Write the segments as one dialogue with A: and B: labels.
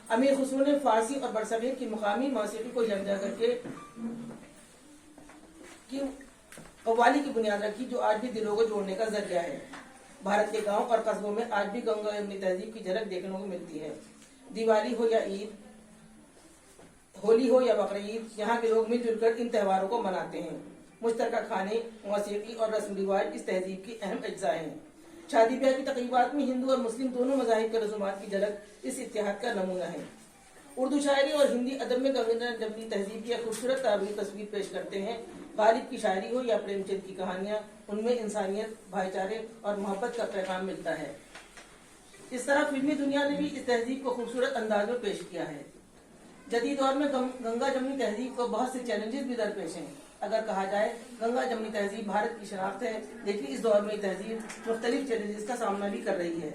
A: امیر خسرو نے فارسی اور برصغیر کی مقامی موسیقی کو یکجا کر کے قوالی کی بنیاد رکھی، جو آج بھی دلوں کو جوڑنے کا ذریعہ ہے۔ بھارت کے گاؤں اور قصبوں میں آج بھی گنگا یمنی تہذیب کی جھلک دیکھنے کو ملتی ہے۔ دیوالی ہو یا عید، ہولی ہو یا بقرعید، یہاں کے لوگ مل جل کر ان تہواروں کو مناتے ہیں۔ مشترکہ کھانے، موسیقی اور رسم رواج اس تہذیب کی اہم اجزاء ہیں۔ شادی بیاہ کی تقریبات میں ہندو اور مسلم دونوں مذاہب کے رسومات کی جھلک اس اتحاد کا نمونہ ہے۔ اردو شاعری اور ہندی ادب میں گنگا جمنی تہذیب کی خوبصورت تعبیری تصویر پیش کرتے ہیں۔ غالب کی شاعری ہو یا پریم چند کی کہانیاں، ان میں انسانیت، بھائی چارے اور محبت کا پیغام ملتا ہے۔ اس طرح فلمی دنیا نے بھی اس تہذیب کو خوبصورت انداز میں پیش کیا ہے۔ جدید دور میں گنگا جمنی تہذیب کو بہت سے چیلنجز بھی درپیش ہیں۔ اگر کہا جائے گنگا جمنی تہذیب بھارت کی شناخت ہے، لیکن اس دور میں یہ تہذیب مختلف چیلنجز کا سامنا بھی کر رہی ہے۔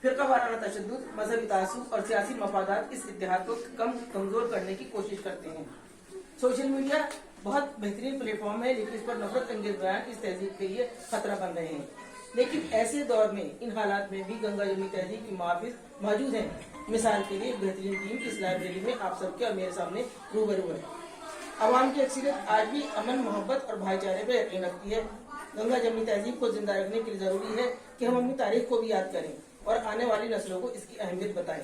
A: فرقہ وارانہ تشدد، مذہبی تعصب اور سیاسی مفادات اس اتحاد کو کمزور کرنے کی کوشش کرتے ہیں۔ سوشل میڈیا بہت بہترین پلیٹ فارم ہے، لیکن اس پر نفرت انگیز بیان اس تہذیب کے لیے خطرہ بن رہے ہیں۔ لیکن ایسے دور میں ان حالات میں بھی گنگا جمنی تہذیب کی محافظ موجود ہیں۔ مثال کے لیے ایک بہترین ٹیم اس لائبریری میں آپ سب کے اور میرے سامنے روبرو ہے۔ عوام کی اکثریت آج بھی امن، محبت اور بھائی چارے پہ یقین رکھتی ہے۔ گنگا جمنی تہذیب کو زندہ رکھنے کے لیے ضروری ہے کہ ہم اپنی تاریخ کو بھی یاد کریں اور آنے والی نسلوں کو اس کی اہمیت بتائیں۔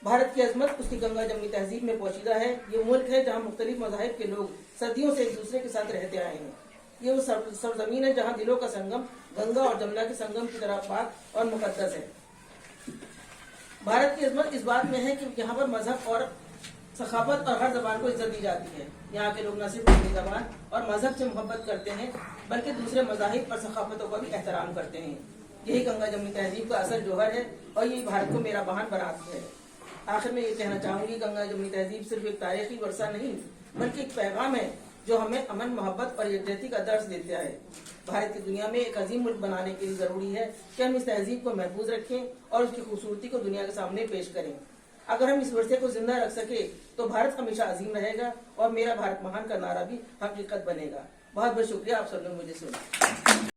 A: بھارت کی عظمت اس کی گنگا جمنی تہذیب میں پوشیدہ ہے۔ یہ ملک ہے جہاں مختلف مذاہب کے لوگ صدیوں سے ایک دوسرے کے ساتھ رہتے آئے ہیں۔ یہ وہ سرزمین ہے جہاں دلوں کا سنگم گنگا اور جمنا کے سنگم کی طرح پاک اور مقدس ہے۔ بھارت کی عظمت اس بات میں ہے کہ یہاں پر مذہب اور ثقافت اور ہر زبان کو عزت دی جاتی ہے۔ یہاں کے لوگ نہ صرف اپنی زبان اور مذہب سے محبت کرتے ہیں، بلکہ دوسرے مذاہب اور ثقافتوں کا بھی احترام کرتے ہیں۔ یہی گنگا جمنی تہذیب کا اصل جوہر ہے اور یہی بھارت کو میرا بہان بناتی ہے۔ آخر میں یہ کہنا چاہوں گی، گنگا جمنی تہذیب صرف ایک تاریخی ورثہ نہیں، بلکہ ایک پیغام ہے جو ہمیں امن، محبت اور یکجہتی کا درس دیتا ہے۔ بھارت کی دنیا میں ایک عظیم ملک بنانے کے لیے ضروری ہے کہ ہم اس تہذیب کو محفوظ رکھیں اور اس کی خوبصورتی کو دنیا کے سامنے پیش کریں۔ اگر ہم اس ورثے کو زندہ رکھ سکے تو بھارت ہمیشہ عظیم رہے گا اور میرا بھارت مہان کا نعرہ بھی حقیقت بنے گا۔ بہت بہت شکریہ آپ سب نے مجھے سنا۔